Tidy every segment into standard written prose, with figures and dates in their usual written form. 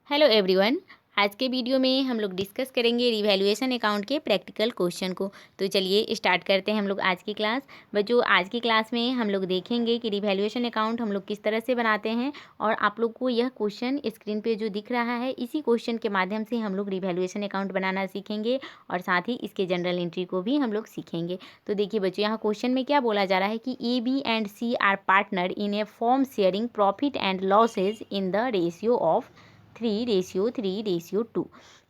Hello everyone. आज के video में हम लोग डिस्कस करेंगे रिवैल्यूएशन अकाउंट के प्रैक्टिकल क्वेश्चन को। तो चलिए स्टार्ट करते हैं हम लोग आज की क्लास। बच्चों, आज की क्लास में हम लोग देखेंगे कि रिवैल्यूएशन अकाउंट हम लोग किस तरह से बनाते हैं, और आप लोग को यह क्वेश्चन स्क्रीन पे जो दिख रहा है, इसी क्वेश्चन के माध्यम से हम लोग रिवैल्यूएशन अकाउंट बनाना सीखेंगे और साथ ही इसके जनरल एंट्री को भी हम लोग सीखेंगे। तो देखिए बच्चों, यहाँ क्वेश्चन में क्या बोला जा रहा है कि A, B and C are partner in a firm sharing profit and losses in the ratio of 3:3:2।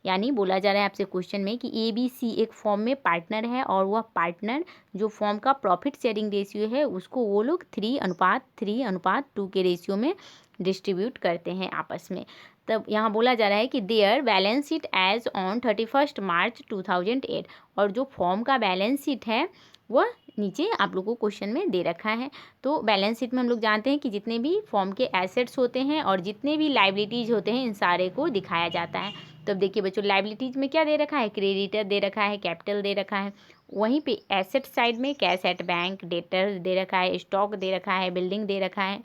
यानी बोला जा रहा है आपसे क्वेश्चन में कि ए बी सी एक फॉर्म में पार्टनर है, और वह पार्टनर जो फॉर्म का प्रॉफिट शेयरिंग रेशियो है उसको वो लोग 3:3:2 के रेशियो में डिस्ट्रीब्यूट करते हैं आपस में। तब यहाँ बोला जा रहा है कि their balance sheet as on 31 March 2008, और जो फॉर्म का बैलेंस शीट है वह नीचे आप लोगों को क्वेश्चन में दे रखा है। तो बैलेंस शीट में हम लोग जानते हैं कि जितने भी फॉर्म के एसेट्स होते हैं और जितने भी लाइबिलिटीज़ होते हैं, इन सारे को दिखाया जाता है। तो अब देखिए बच्चों, लाइबिलिटीज़ में क्या दे रखा है, क्रेडिटर दे रखा है, कैपिटल दे रखा है। वहीं पे एसेट साइड में कैश एट बैंक, डेटर दे रखा है, स्टॉक दे रखा है, बिल्डिंग दे रखा है।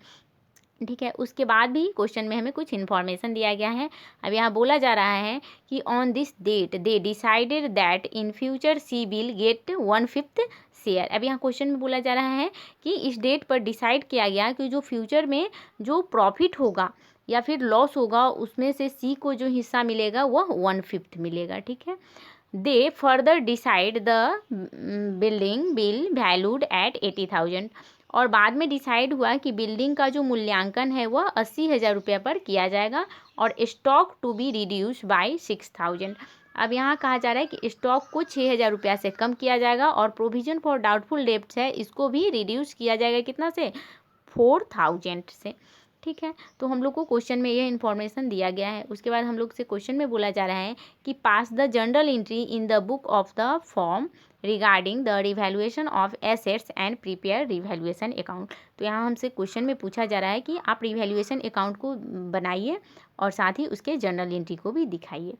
ठीक है, उसके बाद भी क्वेश्चन में हमें कुछ इन्फॉर्मेशन दिया गया है। अब यहाँ बोला जा रहा है कि on this date they decided that in future C will get 1/5 share. अब यहाँ क्वेश्चन में बोला जा रहा है कि इस डेट पर डिसाइड किया गया कि जो फ्यूचर में जो प्रॉफिट होगा या फिर लॉस होगा, उसमें से सी को जो हिस्सा मिलेगा वह 1/5 मिलेगा। ठीक है, दे further decide the building bill valued at 80,000, और बाद में डिसाइड हुआ कि बिल्डिंग का जो मूल्यांकन है वह 80,000 रुपये पर किया जाएगा, और stock to be reduce by 6,000। अब यहाँ कहा जा रहा है कि स्टॉक को 6,000 रुपया से कम किया जाएगा, और प्रोविजन फॉर डाउटफुल डेब्ट्स है इसको भी रिड्यूस किया जाएगा, कितना से, 4,000 से। ठीक है, तो हम लोग को क्वेश्चन में यह इन्फॉर्मेशन दिया गया है। उसके बाद हम लोग से क्वेश्चन में बोला जा रहा है कि pass the journal entry in the book of the firm regarding the revaluation of assets and prepare revaluation account. तो यहाँ हमसे क्वेश्चन में पूछा जा रहा है कि आप रिवैल्यूएशन अकाउंट को बनाइए और साथ ही उसके जनरल एंट्री को भी दिखाइए।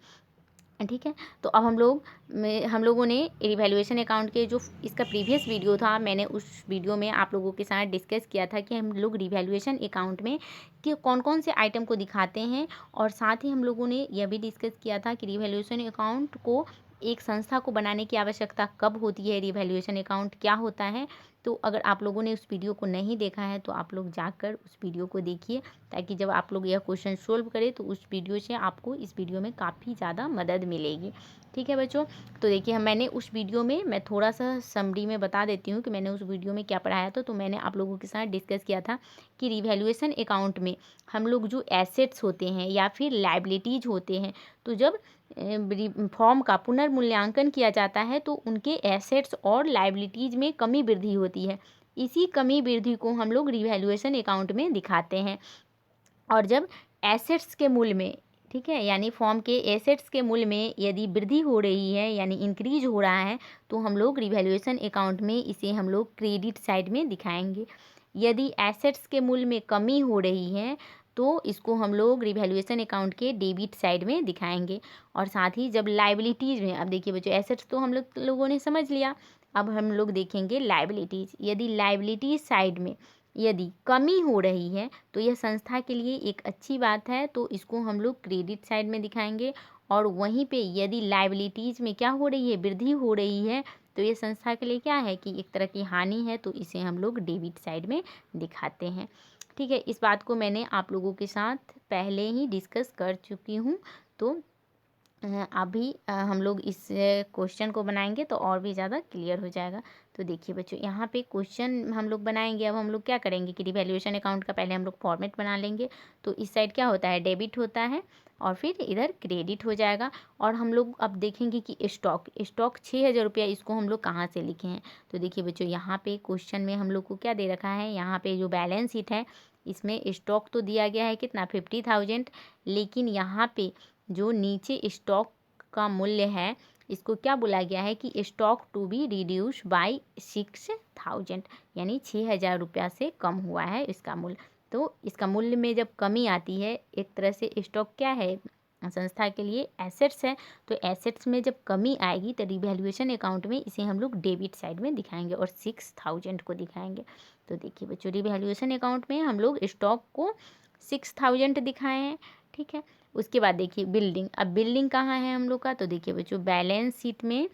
ठीक है, तो अब हम लोगों ने रिवैल्यूएशन अकाउंट के जो इसका प्रीवियस वीडियो था, मैंने उस वीडियो में आप लोगों के साथ डिस्कस किया था कि हम लोग रिवैल्यूएशन अकाउंट में कि कौन कौन से आइटम को दिखाते हैं, और साथ ही हम लोगों ने यह भी डिस्कस किया था कि रिवैल्यूएशन अकाउंट को एक संस्था को बनाने की आवश्यकता कब होती है, रिवैल्यूएशन अकाउंट क्या होता है। तो अगर आप लोगों ने उस वीडियो को नहीं देखा है तो आप लोग जाकर उस वीडियो को देखिए, ताकि जब आप लोग यह क्वेश्चन सोल्व करें तो उस वीडियो से आपको इस वीडियो में काफ़ी ज़्यादा मदद मिलेगी। ठीक है बच्चों, तो देखिए मैंने उस वीडियो में मैं थोड़ा सा समरी में बता देती हूँ कि मैंने उस वीडियो में क्या पढ़ाया था। तो मैंने आप लोगों के साथ डिस्कस किया था कि रिवैल्यूएशन अकाउंट में हम लोग जो एसेट्स होते हैं या फिर लाइबिलिटीज़ होते हैं, तो जब फॉर्म का पुनर्मूल्यांकन किया जाता है तो उनके एसेट्स और लाइबिलिटीज़ में कमी वृद्धि होती है। इसी कमी वृद्धि को हम लोग रिवैल्यूएशन अकाउंट में दिखाते हैं। और जब एसेट्स के मूल्य में, ठीक है, यानी फॉर्म के एसेट्स के मूल्य में यदि वृद्धि हो रही है यानी इंक्रीज हो रहा है, तो हम लोग रिवैल्यूएशन अकाउंट में इसे हम लोग क्रेडिट साइड में दिखाएंगे। यदि एसेट्स के मूल्य में कमी हो रही है तो इसको हम लोग रिवैल्यूएशन अकाउंट के डेबिट साइड में दिखाएंगे। और साथ ही जब लाइबिलिटीज़ में, अब देखिए बच्चों, एसेट्स तो हम लोगों ने समझ लिया, अब हम लोग देखेंगे लाइबिलिटीज़। यदि लाइबिलिटीज़ साइड में यदि कमी हो रही है तो यह संस्था के लिए एक अच्छी बात है, तो इसको हम लोग क्रेडिट साइड में दिखाएंगे। और वहीं पे यदि लाइबिलिटीज़ में क्या हो रही है, वृद्धि हो रही है, तो ये संस्था के लिए क्या है कि एक तरह की हानि है, तो इसे हम लोग डेबिट साइड में दिखाते हैं। ठीक है, इस बात को मैंने आप लोगों के साथ पहले ही डिस्कस कर चुकी हूँ। तो अभी हम लोग इस क्वेश्चन को बनाएंगे तो और भी ज़्यादा क्लियर हो जाएगा। तो देखिए बच्चों, यहाँ पे क्वेश्चन हम लोग बनाएंगे। अब हम लोग क्या करेंगे कि रिवैल्यूएशन अकाउंट का पहले हम लोग फॉर्मेट बना लेंगे। तो इस साइड क्या होता है, डेबिट होता है, और फिर इधर क्रेडिट हो जाएगा। और हम लोग अब देखेंगे कि स्टॉक 6,000 रुपया, इसको हम लोग कहाँ से लिखे हैं। तो देखिए बच्चों, यहाँ पे क्वेश्चन में हम लोग को क्या दे रखा है, यहाँ पे जो बैलेंस शीट है इसमें स्टॉक तो दिया गया है कितना, 50,000, लेकिन यहाँ पे जो नीचे स्टॉक का मूल्य है इसको क्या बोला गया है कि stock to be reduce by 6,000, यानी 6,000 रुपया से कम हुआ है इसका मूल्य। तो इसका मूल्य में जब कमी आती है, एक तरह से स्टॉक क्या है, संस्था के लिए एसेट्स है, तो एसेट्स में जब कमी आएगी तो रिवैल्यूएशन अकाउंट में इसे हम लोग डेबिट साइड में दिखाएंगे और 6,000 को दिखाएंगे। तो देखिए बच्चों, रिवैल्यूएशन अकाउंट में हम लोग स्टॉक को 6,000 दिखाए हैं, ठीक है। उसके बाद देखिए बिल्डिंग, अब बिल्डिंग कहाँ है हम लोग का, तो देखिए बच्चों बैलेंस शीट में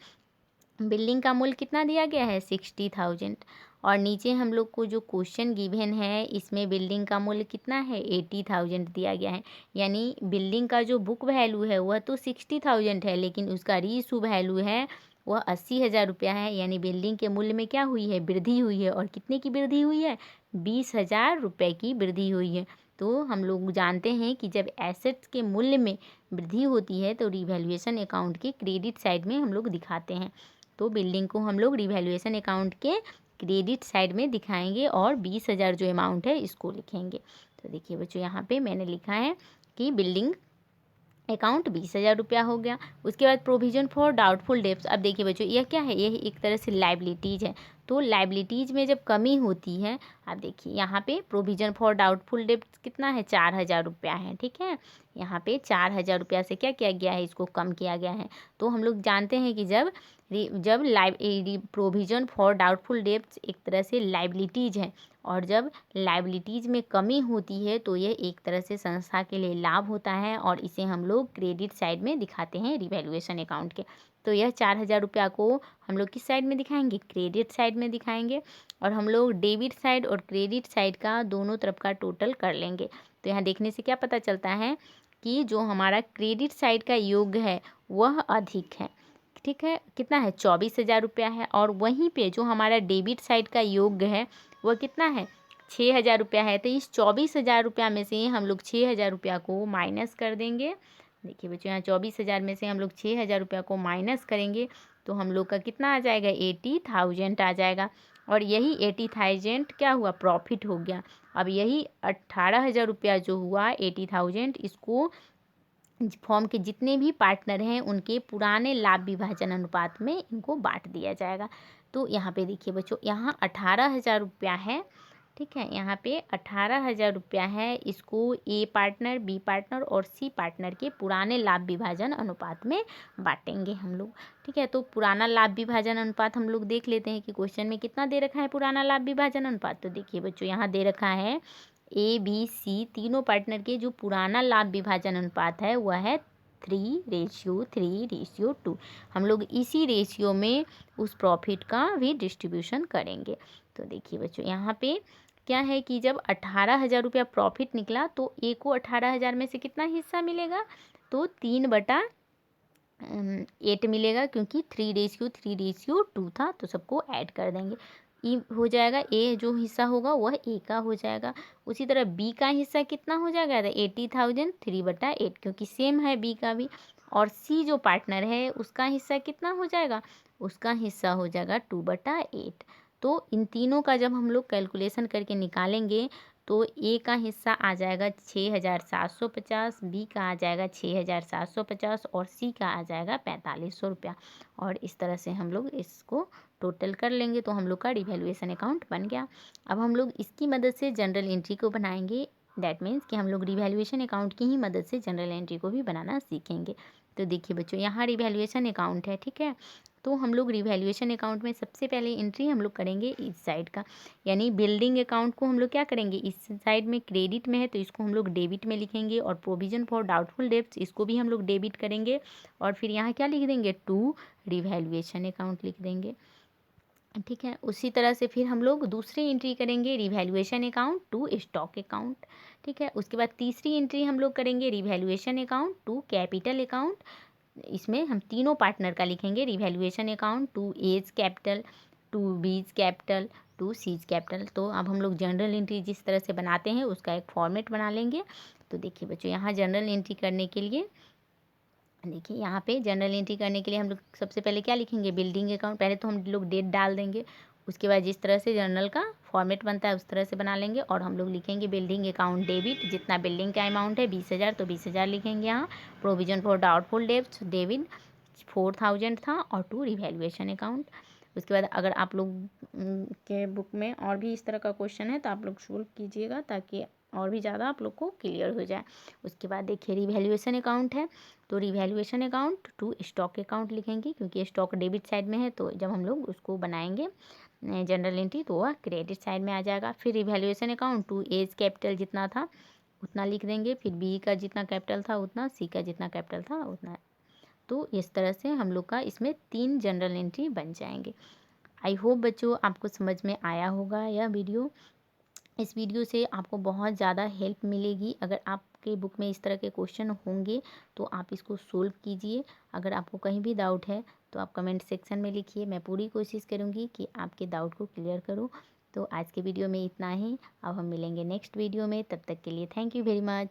बिल्डिंग का मूल्य कितना दिया गया है 60,000, और नीचे हम लोग को जो क्वेश्चन गिवन है इसमें बिल्डिंग का मूल्य कितना है 80,000 दिया गया है। यानी बिल्डिंग का जो बुक वैल्यू है वह तो 60,000 है, लेकिन उसका रीइशू वैल्यू है वह 80,000 रुपया है। यानी बिल्डिंग के मूल्य में क्या हुई है, वृद्धि हुई है। और कितने की वृद्धि हुई है, 20,000 रुपये की वृद्धि हुई है। तो हम लोग जानते हैं कि जब एसेट्स के मूल्य में वृद्धि होती है तो रिवैल्यूएशन अकाउंट के क्रेडिट साइड में हम लोग दिखाते हैं। तो बिल्डिंग को हम लोग रिवैल्यूएशन अकाउंट के क्रेडिट साइड में दिखाएंगे और 20,000 जो अमाउंट है इसको लिखेंगे। तो देखिए बच्चों यहाँ पे मैंने लिखा है कि बिल्डिंग अकाउंट 20,000 रुपया हो गया। उसके बाद प्रोविजन फॉर डाउटफुल डेब्ट्स, अब देखिए बच्चों यह क्या है, यह एक तरह से लाइबिलिटीज़ है। तो लाइबिलिटीज़ में जब कमी होती है, अब देखिए यहाँ पे प्रोविजन फॉर डाउटफुल डेब्ट्स कितना है 4,000 रुपया है। ठीक है, यहाँ पे 4,000 रुपया से क्या किया गया है, इसको कम किया गया है। तो हम लोग जानते हैं कि जब प्रोविजन फॉर डाउटफुल डेब्ट्स एक तरह से लाइबिलिटीज़ है, और जब लाइबिलिटीज़ में कमी होती है तो यह एक तरह से संस्था के लिए लाभ होता है, और इसे हम लोग क्रेडिट साइड में दिखाते हैं रिवैल्यूएशन अकाउंट के। तो यह 4,000 रुपया को हम लोग किस साइड में दिखाएंगे, क्रेडिट साइड में दिखाएंगे। और हम लोग डेबिट साइड और क्रेडिट साइड का दोनों तरफ का टोटल कर लेंगे। तो यहाँ देखने से क्या पता चलता है कि जो हमारा क्रेडिट साइड का योग है वह अधिक है। ठीक है, कितना है 24,000 रुपया है। और वहीं पे जो हमारा डेबिट साइड का योग है वह कितना है 6,000 रुपया है। तो इस 24,000 रुपया में से हम लोग 6,000 रुपया को माइनस कर देंगे। देखिए बच्चों यहाँ 24,000 में से हम लोग 6,000 रुपया को माइनस करेंगे तो हम लोग का कितना आ जाएगा 80,000 आ जाएगा। और यही 80,000 क्या हुआ, प्रॉफिट हो गया। अब यही 18,000 रुपया जो हुआ 80,000, इसको फॉर्म के जितने भी पार्टनर हैं उनके पुराने लाभ विभाजन अनुपात में इनको बांट दिया जाएगा। तो यहाँ पे देखिए बच्चों यहाँ 18,000 रुपया है। ठीक है, यहाँ पे 18,000 रुपया है, इसको ए पार्टनर, बी पार्टनर और सी पार्टनर के पुराने लाभ विभाजन अनुपात में बांटेंगे हम लोग। ठीक है, तो पुराना लाभ विभाजन अनुपात हम लोग देख लेते हैं कि क्वेश्चन में कितना दे रखा है पुराना लाभ विभाजन अनुपात। तो देखिए बच्चों यहाँ दे रखा है ABC तीनों पार्टनर के जो पुराना लाभ विभाजन अनुपात है वह है 3:3:2। हम लोग इसी रेशियो में उस प्रॉफिट का भी डिस्ट्रीब्यूशन करेंगे। तो देखिए बच्चों यहाँ पे क्या है कि जब 18,000 रुपया प्रॉफिट निकला तो ए को 18,000 में से कितना हिस्सा मिलेगा, तो 3/8 मिलेगा, क्योंकि 3:3:2 था। तो सबको ऐड कर देंगे, ई हो जाएगा, ए जो हिस्सा होगा वह ए का हो जाएगा। उसी तरह बी का हिस्सा कितना हो जाएगा 80,000 3/8, क्योंकि सेम है बी का भी। और सी जो पार्टनर है उसका हिस्सा कितना हो जाएगा, उसका हिस्सा हो जाएगा 2/8। तो इन तीनों का जब हम लोग कैलकुलेशन करके निकालेंगे तो ए का हिस्सा आ जाएगा 6,750, बी का आ जाएगा 6,750 और सी का आ जाएगा 4,500 रुपया। और इस तरह से हम लोग इसको टोटल कर लेंगे तो हम लोग का रिवैल्यूएशन अकाउंट बन गया। अब हम लोग इसकी मदद से जनरल एंट्री को बनाएंगे। दैट मीन्स कि हम लोग रिवैल्यूएशन अकाउंट की ही मदद से जनरल एंट्री को भी बनाना सीखेंगे। तो देखिए बच्चों यहाँ रिवैल्यूएशन अकाउंट है। ठीक है, तो हम लोग रिवैल्यूएशन अकाउंट में सबसे पहले एंट्री हम लोग करेंगे इस साइड का, यानी बिल्डिंग अकाउंट को हम लोग क्या करेंगे, इस साइड में क्रेडिट में है तो इसको हम लोग डेबिट में लिखेंगे। और प्रोविजन फॉर डाउटफुल डेब्ट्स इसको भी हम लोग डेबिट करेंगे। और फिर यहाँ क्या लिख देंगे, टू रिवैल्यूएशन अकाउंट लिख देंगे। ठीक है, उसी तरह से फिर हम लोग दूसरी एंट्री करेंगे revaluation account to stock account. ठीक है, उसके बाद तीसरी एंट्री हम लोग करेंगे revaluation account to capital account. इसमें हम तीनों पार्टनर का लिखेंगे revaluation account to A's capital, to B's capital, to C's capital. तो अब हम लोग जनरल एंट्री जिस तरह से बनाते हैं उसका एक फॉर्मेट बना लेंगे। तो देखिए बच्चों यहाँ जनरल एंट्री करने के लिए, देखिए यहाँ पे जनरल एंट्री करने के लिए हम लोग सबसे पहले क्या लिखेंगे, बिल्डिंग अकाउंट। पहले तो हम लोग डेट डाल देंगे, उसके बाद जिस तरह से जर्नल का फॉर्मेट बनता है उस तरह से बना लेंगे। और हम लोग लिखेंगे बिल्डिंग अकाउंट डेबिट, जितना बिल्डिंग का अमाउंट है 20,000 तो 20,000 लिखेंगे यहाँ। Provision for doubtful debts debit 4,000 था, और टू रिवैल्यूएशन अकाउंट। उसके बाद अगर आप लोग के बुक में और भी इस तरह का क्वेश्चन है तो आप लोग सोल्व कीजिएगा ताकि और भी ज़्यादा आप लोग को क्लियर हो जाए। उसके बाद देखिए रिवैल्यूएशन अकाउंट है तो revaluation account to stock account लिखेंगे, क्योंकि स्टॉक डेबिट साइड में है तो जब हम लोग उसको बनाएंगे जनरल एंट्री तो वह क्रेडिट साइड में आ जाएगा। फिर revaluation account to A's capital जितना था उतना लिख देंगे, फिर बी का जितना कैपिटल था उतना, सी का जितना कैपिटल था उतना। तो इस तरह से हम लोग का इसमें 3 जनरल एंट्री बन जाएंगे। आई होप बच्चों आपको समझ में आया होगा यह वीडियो। इस वीडियो से आपको बहुत ज़्यादा हेल्प मिलेगी। अगर आपके बुक में इस तरह के क्वेश्चन होंगे तो आप इसको सोल्व कीजिए। अगर आपको कहीं भी डाउट है तो आप कमेंट सेक्शन में लिखिए, मैं पूरी कोशिश करूँगी कि आपके डाउट को क्लियर करूँ। तो आज के वीडियो में इतना ही, अब हम मिलेंगे नेक्स्ट वीडियो में, तब तक के लिए थैंक यू वेरी मच।